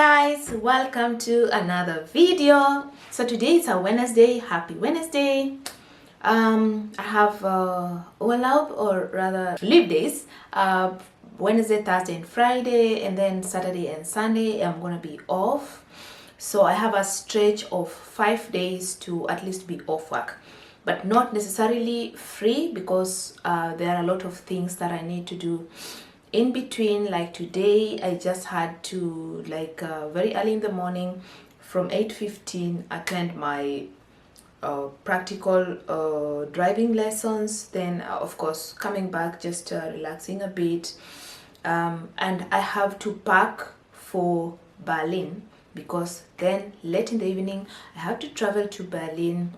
guys, welcome to another video. So today is a Wednesday. Happy Wednesday. I have or rather leave days, Wednesday, Thursday and Friday, and then Saturday and Sunday I'm gonna be off. So I have a stretch of 5 days to at least be off work, but not necessarily free, because there are a lot of things that I need to do in between. Like today I just had to very early in the morning from 8:15 attend my practical driving lessons, then of course coming back, just relaxing a bit, and I have to pack for Berlin, because then late in the evening I have to travel to Berlin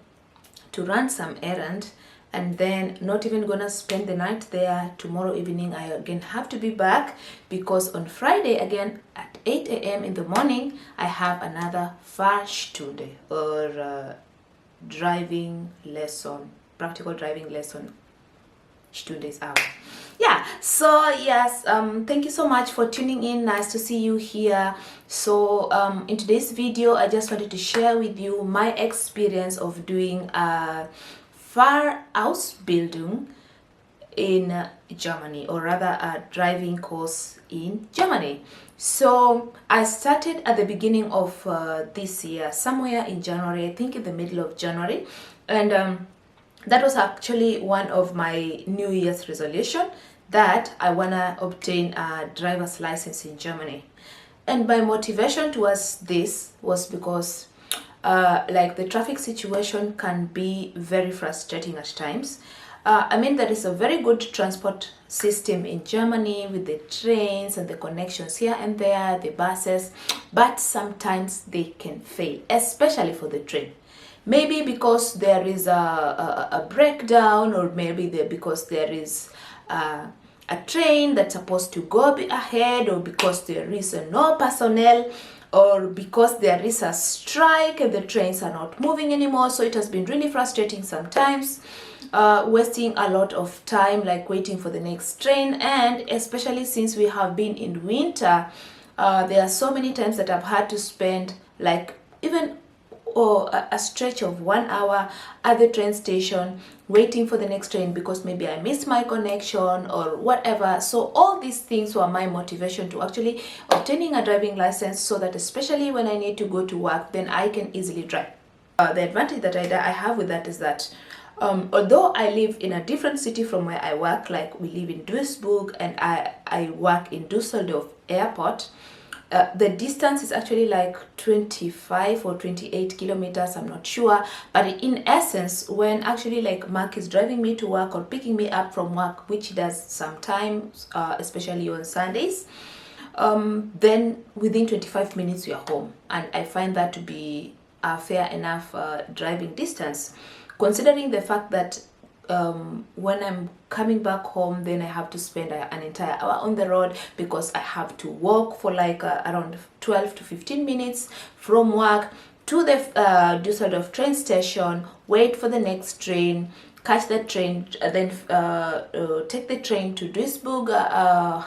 to run some errand, and then not even gonna spend the night there. Tomorrow evening I again have to be back, because on Friday again at 8 a.m. in the morning I have another Fahrstunde, or driving lesson, practical driving lesson, Stundes hour. Yeah, so yes, thank you so much for tuning in. Nice to see you here. So in today's video I just wanted to share with you my experience of doing a Fahrausbildung in Germany, or rather a driving course in Germany. So I started at the beginning of this year, somewhere in January, I think in the middle of January, and that was actually one of my New Year's resolution, that I wanna obtain a driver's license in Germany. And my motivation towards this was because the traffic situation can be very frustrating at times. I mean, there is a very good transport system in Germany with the trains and the connections here and there, the buses, but sometimes they can fail, especially for the train. Maybe because there is a breakdown, or maybe because there is a train that's supposed to go ahead, or because there is no personnel, or because there is a strike and the trains are not moving anymore. So it has been really frustrating sometimes, wasting a lot of time, like waiting for the next train. And especially since we have been in winter, there are so many times that I've had to spend even a stretch of 1 hour at the train station waiting for the next train, because maybe I missed my connection or whatever. So all these things were my motivation to actually obtaining a driving license, so that especially when I need to go to work, then I can easily drive. The advantage that I have with that is that although I live in a different city from where I work, like we live in Duisburg and I work in Düsseldorf airport, the distance is actually like 25 or 28 kilometers, I'm not sure. But in essence, when actually Mark is driving me to work or picking me up from work, which he does sometimes, especially on Sundays, then within 25 minutes we are home. And I find that to be a fair enough driving distance, considering the fact that when I'm coming back home, then I have to spend an entire hour on the road, because I have to walk for around 12 to 15 minutes from work to the Düsseldorf train station, wait for the next train, catch the train, then take the train to Duisburg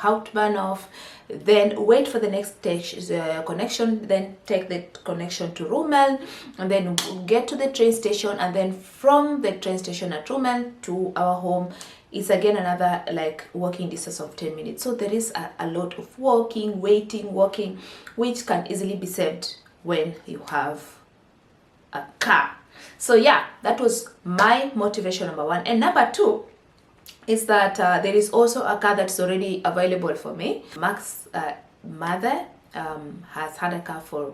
Hauptbahnhof, then wait for the next connection, then take the connection to Rummel, and then get to the train station, and then from the train station at Rummel to our home is again another walking distance of 10 minutes. So there is a lot of walking, waiting, walking, which can easily be saved when you have a car. So yeah, that was my motivation, number one. And number two is that there is also a car that's already available for me. Mark's mother has had a car for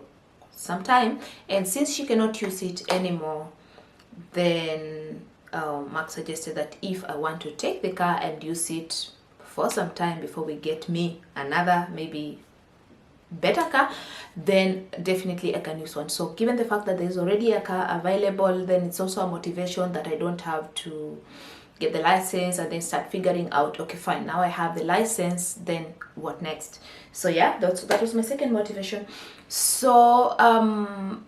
some time, and since she cannot use it anymore, then Mark suggested that if I want to take the car and use it for some time before we get me another, maybe better car, then definitely I can use one. So given the fact that there's already a car available, then it's also a motivation that I don't have to get the license and then start figuring out, okay fine, now I have the license, then what next? So yeah, that was my second motivation. So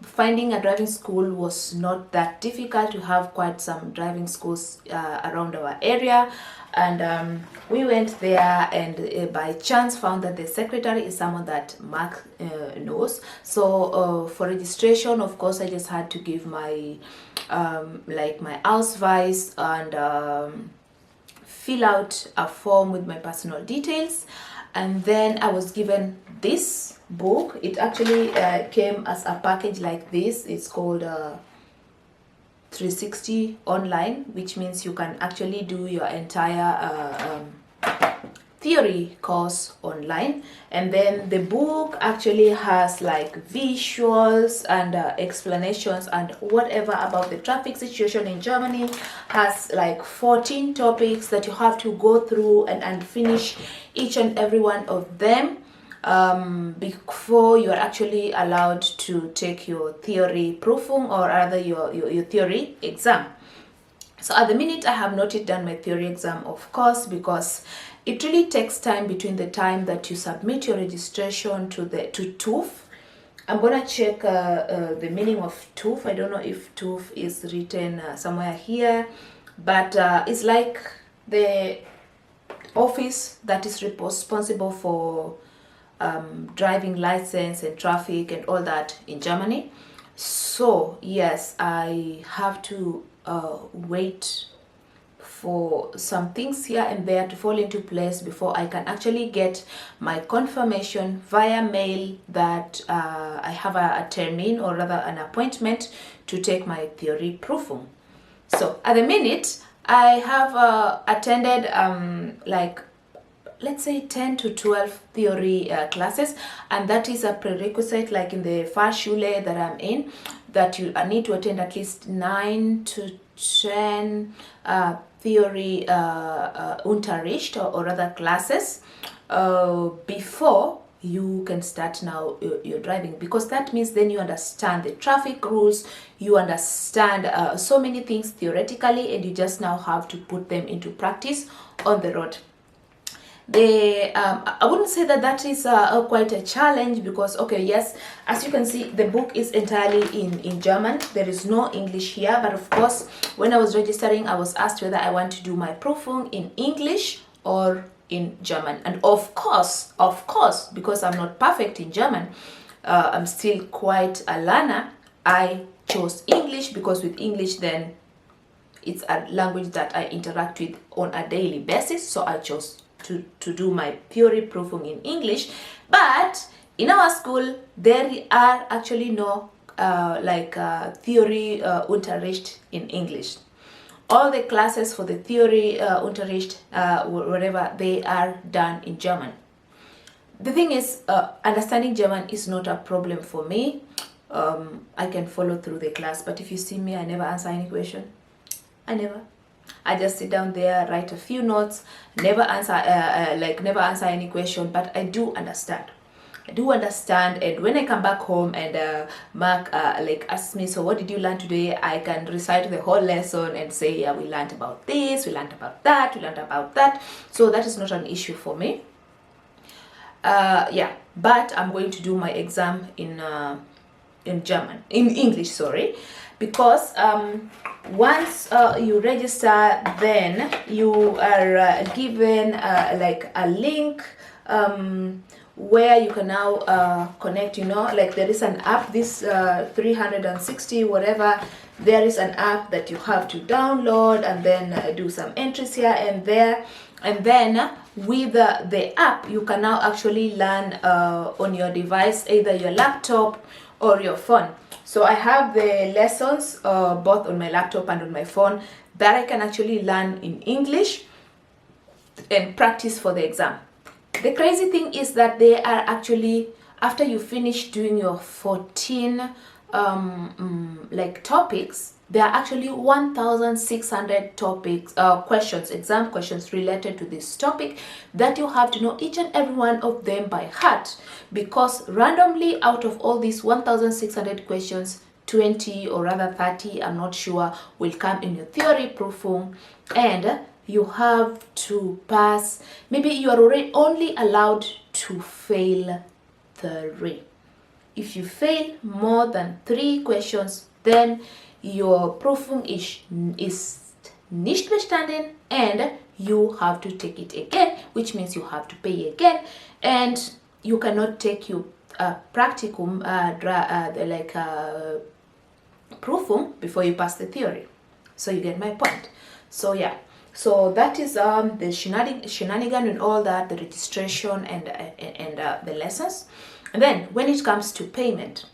finding a driving school was not that difficult. We have quite some driving schools around our area, and we went there, and by chance found that the secretary is someone that Mark knows. So for registration, of course, I just had to give my like my Ausweis and fill out a form with my personal details, and then I was given this book. It actually came as a package like this. It's called 360 online, which means you can actually do your entire theory course online. And then the book actually has like visuals and explanations and whatever about the traffic situation in Germany. Has like 14 topics that you have to go through and finish each and every one of them before you are actually allowed to take your theory proofing, or rather your theory exam. So at the minute I have not yet done my theory exam, of course, because it really takes time between the time that you submit your registration to TÜV. I'm gonna check the meaning of TÜV. I don't know if TÜV is written somewhere here, but it's like the office that is responsible for driving license and traffic and all that in Germany. So yes, I have to wait for some things here and there to fall into place before I can actually get my confirmation via mail that I have a termin, or rather an appointment, to take my theory proofing. So at the minute I have attended like, let's say 10 to 12 theory classes, and that is a prerequisite. Like in the Fahrschule that I'm in, that you need to attend at least 9 to 10 theory Unterricht, or rather classes, before you can start now your driving, because that means then you understand the traffic rules, you understand so many things theoretically, and you just now have to put them into practice on the road. I wouldn't say that is quite a challenge, because okay, yes, as you can see, the book is entirely in German. There is no English here, but of course when I was registering I was asked whether I want to do my proofing in English or in German, and of course because I'm not perfect in German, I'm still quite a learner, I chose English, because with English then it's a language that I interact with on a daily basis. So I chose to do my theory proofing in English. But in our school there are actually no theory Unterricht in English. All the classes for the theory Unterricht, whatever, they are done in German. The thing is, understanding German is not a problem for me. I can follow through the class, but if you see me, I never answer any question. I just sit down there, write a few notes, never answer any question, but I do understand. And when I come back home and Mark asks me, so what did you learn today? I can recite the whole lesson and say, yeah, we learned about this, we learned about that, we learned about that. So that is not an issue for me. Yeah, but I'm going to do my exam in English, sorry, because once you register, then you are given like a link where you can now connect, like there is an app, this 360 whatever, there is an app that you have to download and then do some entries here and there, and then with the app you can now actually learn on your device, either your laptop or your phone. So I have the lessons both on my laptop and on my phone that I can actually learn in English and practice for the exam. The crazy thing is that they are actually, after you finish doing your 14 topics, there are actually 1,600 topics, exam questions related to this topic that you have to know each and every one of them by heart, because randomly out of all these 1,600 questions, 20 or rather 30, I'm not sure, will come in your theory proofing, and you have to pass, maybe you are already only allowed to fail 3. If you fail more than 3 questions, then your Prüfung ist nicht bestanden and you have to take it again, which means you have to pay again, and you cannot take your practicum Prüfung before you pass the theory. So you get my point. So yeah, so that is the shenanigan and all that, the registration and the lessons. And then when it comes to payment,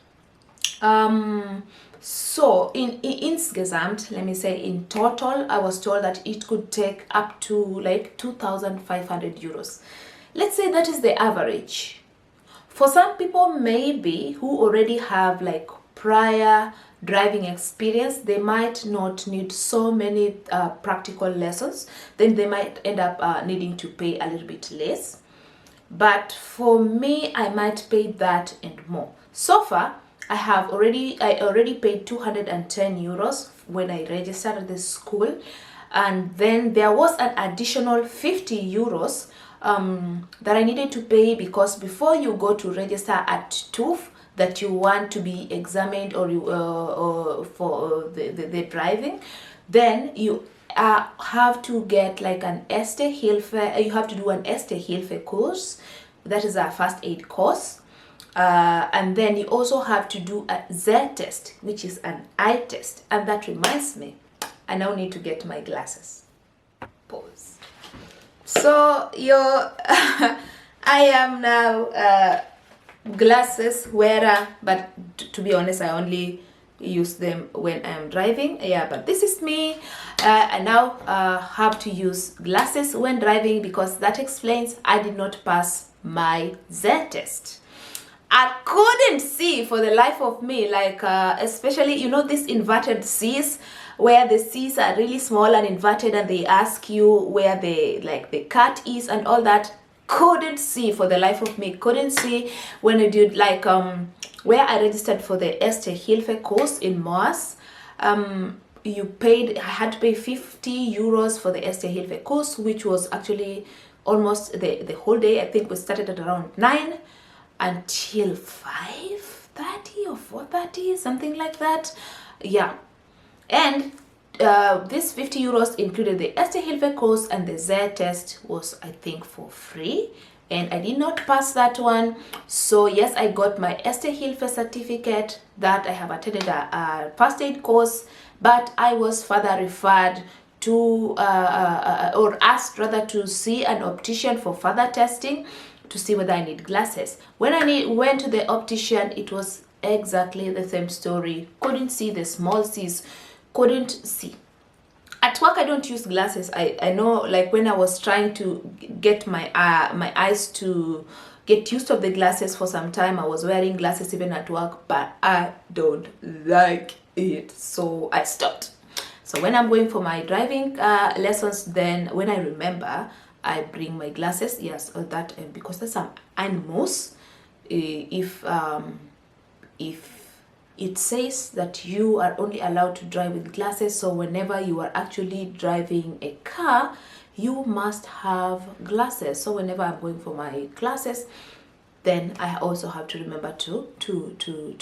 so in insgesamt, let me say in total, I was told that it could take up to like 2,500 euros. Let's say that is the average. For some people maybe who already have like prior driving experience, they might not need so many practical lessons. Then they might end up needing to pay a little bit less. But for me, I might pay that and more. So far, I already paid 210 euros when I registered at the school, and then there was an additional 50 euros that I needed to pay, because before you go to register at TÜV that you want to be examined or for the driving, then you have to get like an Erste Hilfe, you have to do an Erste Hilfe course, that is a first aid course, and then you also have to do a Z test, which is an eye test. And that reminds me, I now need to get my glasses. Pause. So I am now glasses wearer, but to be honest, I only use them when I'm driving. Yeah, but this is me. I now have to use glasses when driving, because that explains I did not pass my Z test. I couldn't see for the life of me, like especially, you know, these inverted C's, where the C's are really small and inverted, and they ask you where the cut is and all that. Couldn't see for the life of me. Couldn't see when I did like where I registered for the Erste Hilfe course in Moas. I had to pay 50 euros for the Erste Hilfe course, which was actually almost the whole day. I think we started at around 9 until 5:30 or 4:30, something like that. Yeah, and this 50 euros included the Erste Hilfe course, and the Z test was, I think, for free, and I did not pass that one. So yes, I got my Erste Hilfe certificate that I have attended a first aid course, but I was further referred to or asked rather to see an optician for further testing to see whether I need glasses. When I went to the optician, it was exactly the same story. Couldn't see the small C's, couldn't see. At work, I don't use glasses. I know, like when I was trying to get my eyes to get used to the glasses for some time, I was wearing glasses even at work, but I don't like it, so I stopped. So when I'm going for my driving lessons, then when I remember, I bring my glasses. Yes, that because there's some animals. If it says that you are only allowed to drive with glasses, so whenever you are actually driving a car, you must have glasses. So whenever I'm going for my classes, then I also have to remember to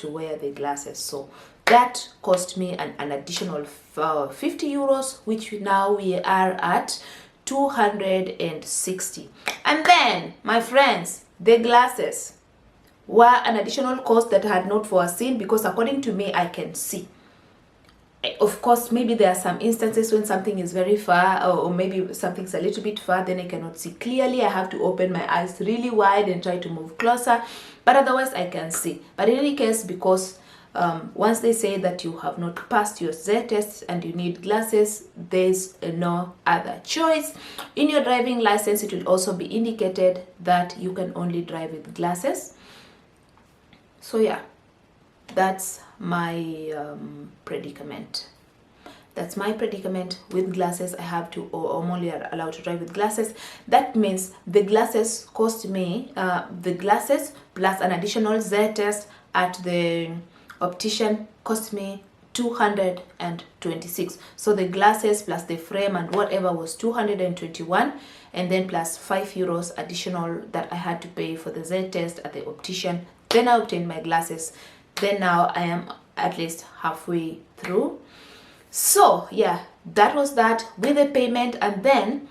wear the glasses. So that cost me an additional 50 euros, which now we are at 260. And then, my friends, the glasses were an additional cost that I had not foreseen, because according to me, I can see. Of course, maybe there are some instances when something is very far, or maybe something's a little bit far, then I cannot see clearly. I have to open my eyes really wide and try to move closer, but otherwise I can see. But in any case, because once they say that you have not passed your Z test and you need glasses, there's no other choice. In your driving license, it will also be indicated that you can only drive with glasses. So yeah, that's my predicament. That's my predicament with glasses. I have to, or I'm only allowed to drive with glasses. That means the glasses cost me, the glasses plus an additional Z test at the optician cost me 226. So the glasses plus the frame and whatever was 221, and then plus €5 additional that I had to pay for the Z test at the optician. Then I obtained my glasses. Then now I am at least halfway through. So yeah, that was that with the payment. And then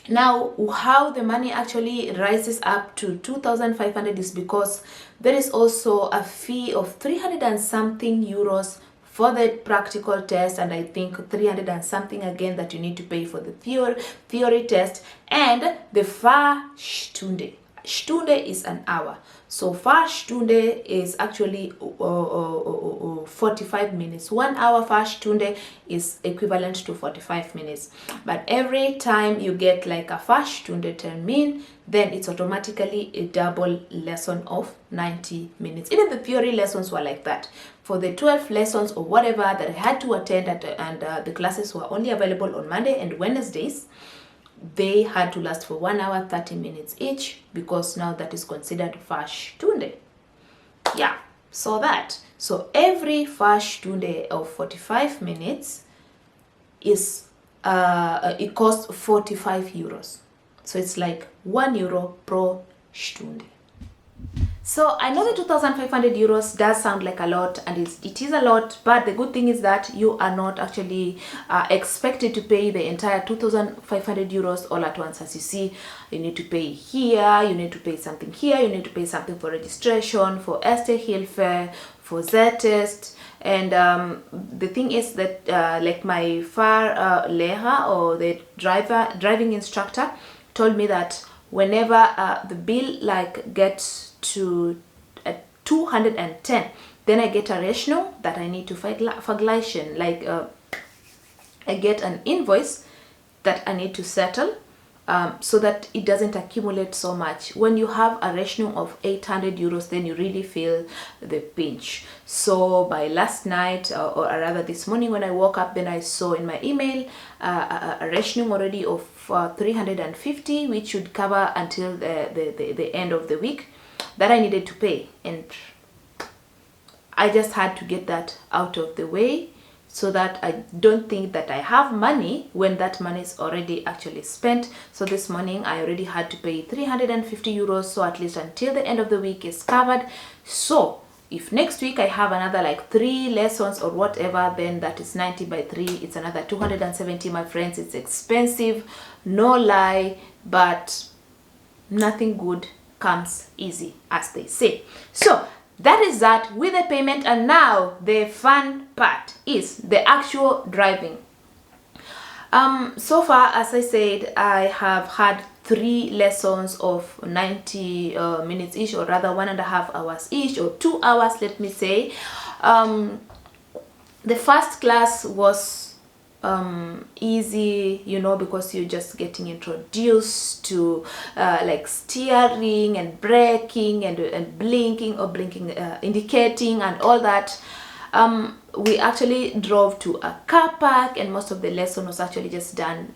now how the money actually rises up to 2,500 is because there is also a fee of 300 and something euros for the practical test, and I think 300 and something again that you need to pay for the theory test, and the Fahrstunde. Stunde is an hour. So Fahrstunde is actually 45 minutes. 1 hour Fahrstunde is equivalent to 45 minutes. But every time you get like a Fahrstunde termin, then it's automatically a double lesson of 90 minutes. Even the theory lessons were like that. For the 12 lessons or whatever that I had to attend and the classes were only available on Monday and Wednesdays, they had to last for 1 hour 30 minutes each, because now that is considered Fahrstunde. Yeah, so every Fahrstunde of 45 minutes is it costs 45 euros. So it's like €1 per Stunde. So I know the 2,500 euros does sound like a lot, and it is a lot, but the good thing is that you are not actually expected to pay the entire 2,500 euros all at once. As you see, you need to pay here, you need to pay something here, you need to pay something for registration, for Erste Hilfe, for Z-test. And the thing is that like my Fahrlehrer or the driving instructor told me that whenever the bill like gets to 210, then I get a Rechnung that I need to vergleichen, like I get an invoice that I need to settle, so that it doesn't accumulate so much. When you have a Rechnung of 800 euros, then you really feel the pinch. So by last night, or rather this morning when I woke up, then I saw in my email a Rechnung already of 350, which should cover until the end of the week, that I needed to pay. And I just had to get that out of the way, so that I don't think that I have money when that money is already actually spent. So this morning I already had to pay 350 euros, so at least until the end of the week is covered. So if next week I have another like 3 lessons or whatever, then that is 90 by 3, it's another 270, my friends. It's expensive, no lie, but nothing good comes easy, as they say. So that is that with the payment. And now the fun part is the actual driving. So far, as I said, I have had 3 lessons of 90 minutes each, or rather 1.5 hours each, or 2 hours, let me say. The first class was easy, you know, because you're just getting introduced to like steering and braking and blinking indicating and all that. We actually drove to a car park, and most of the lesson was actually just done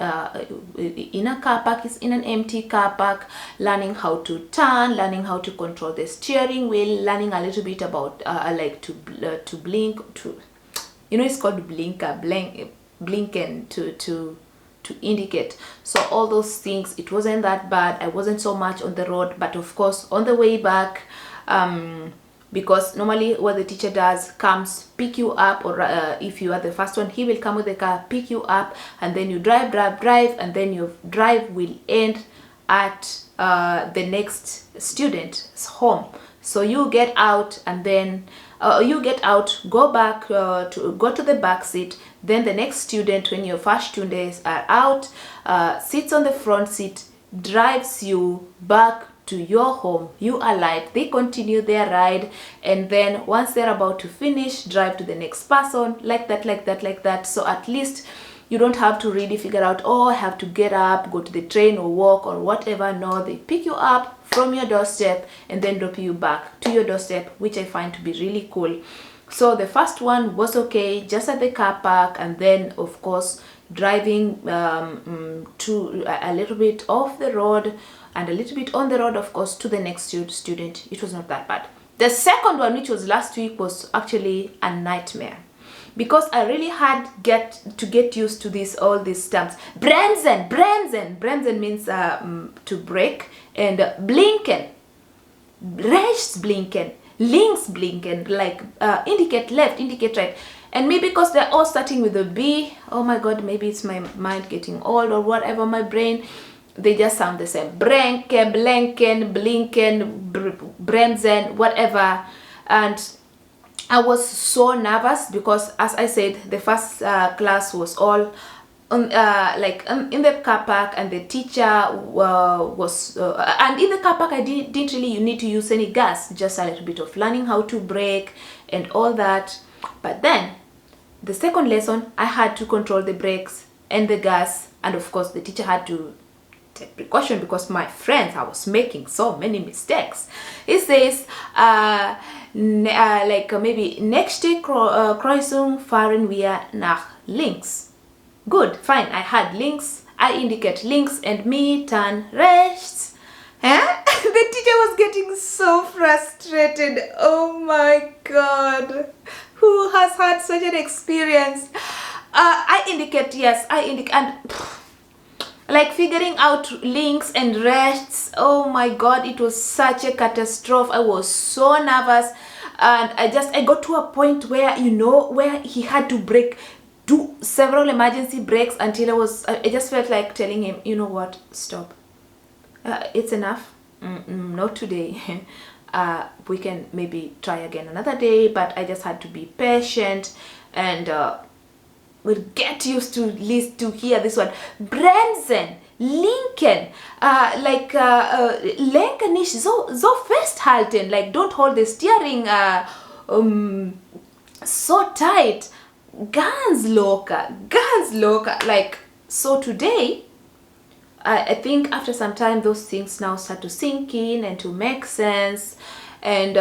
in a car park. It's in an empty car park, learning how to turn, learning how to control the steering wheel, learning a little bit about like to blink, to, you know, it's called blinken to indicate. So all those things, it wasn't that bad. I wasn't so much on the road, but of course on the way back, because normally what the teacher does, comes pick you up, or if you are the first one, he will come with the car, pick you up, and then you drive, and then your drive will end at the next student's home. So you get out, and then go back to go to the back seat. Then the next student, when your Fahrstunde are out, sits on the front seat, drives you back to your home. You alight, they continue their ride, and then once they're about to finish, drive to the next person, like that. So at least you don't have to really figure out, oh, I have to get up, go to the train or walk or whatever. No, they pick you up from your doorstep and then drop you back to your doorstep, which I find to be really cool. So the first one was okay, just at the car park, and then of course driving to a little bit off the road and a little bit on the road, of course, to the next student. It was not that bad. The second one, which was last week, was actually a nightmare. because I really had to get used to all these terms. Bremsen means to brake, and blinken, rechts blinken, links blinken, like indicate left, indicate right. And maybe because they're all starting with a B, oh my god, maybe it's my mind getting old or whatever, my brain, they just sound the same. Brenke, blinken, blinken, bremsen, whatever. And I was so nervous because, as I said, the first class was all in the car park, and the teacher was and in the car park I didn't really need to use any gas, just a little bit of learning how to brake and all that. But then the second lesson, I had to control the brakes and the gas, and of course the teacher had to take precaution because my friends, I was making so many mistakes. He says maybe nächste Kreuzung fahren wir nach links. Good, fine, I had links, I indicate links, and me turn rechts. The teacher was getting so frustrated. Oh my god, who has had such an experience? I indicate, yes, I indicate, and like figuring out links and rechts. Oh my god, it was such a catastrophe. I was so nervous, and I got to a point where, you know, where he had to do several emergency brakes until I just felt like telling him, you know what, stop, it's enough. Not today. We can maybe try again another day, but I just had to be patient, and we'll get used to hear this one. Bremsen, linken, lenken nicht so festhalten, like don't hold the steering so tight. Ganz locker, like. So today, I think after some time those things now start to sink in and to make sense. And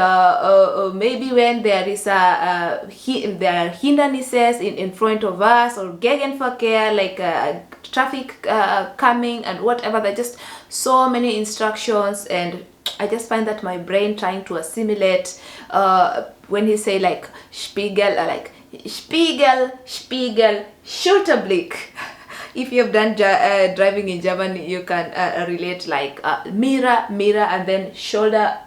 maybe when there is there are hindrances in front of us, or Gegenverkehr, like traffic coming and whatever, there are just so many instructions, and I just find that my brain trying to assimilate when he say like Spiegel, like Spiegel, Schulterblick. If you have done driving in Germany, you can relate, like mirror, and then shoulder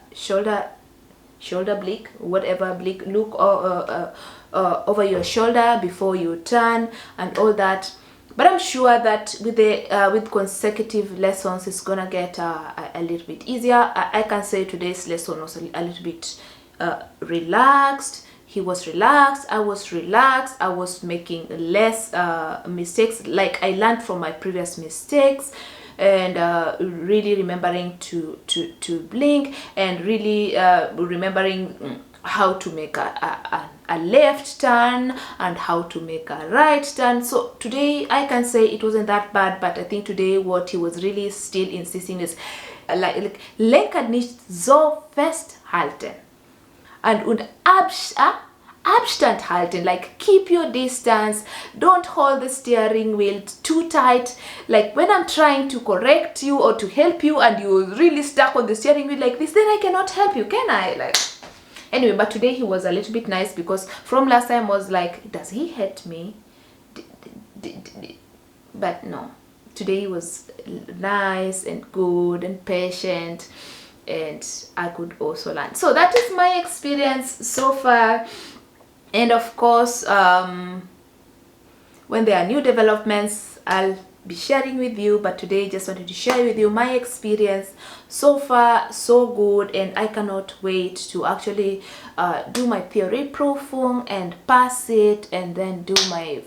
blick, whatever, blick, look over your shoulder before you turn and all that. But I'm sure that with consecutive lessons, it's gonna get a little bit easier. I can say today's lesson was a little bit relaxed. He was relaxed, I was relaxed, I was making less mistakes, like I learned from my previous mistakes, and really remembering to blink, and really remembering how to make a left turn and how to make a right turn. So today I can say it wasn't that bad, but I think today what he was really still insisting is like lenken nicht so festhalten. Und Abstand halten, like keep your distance, don't hold the steering wheel too tight. Like when I'm trying to correct you or to help you and you're really stuck on the steering wheel like this, then I cannot help you, can I? Like, anyway, but today he was a little bit nice, because from last time I was like, does he hate me? But no, today he was nice and good and patient, and I could also learn. So that is my experience so far. And of course, when there are new developments, I'll be sharing with you, but today just wanted to share with you my experience. So far so good, and I cannot wait to actually do my theory Prüfung and pass it, and then do my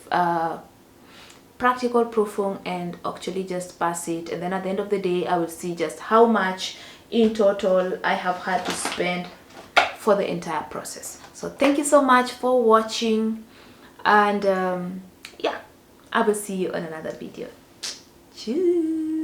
practical Prüfung and actually just pass it. And then at the end of the day, I will see just how much in total I have had to spend for the entire process. So thank you so much for watching, and yeah, I will see you on another video. Tschüss.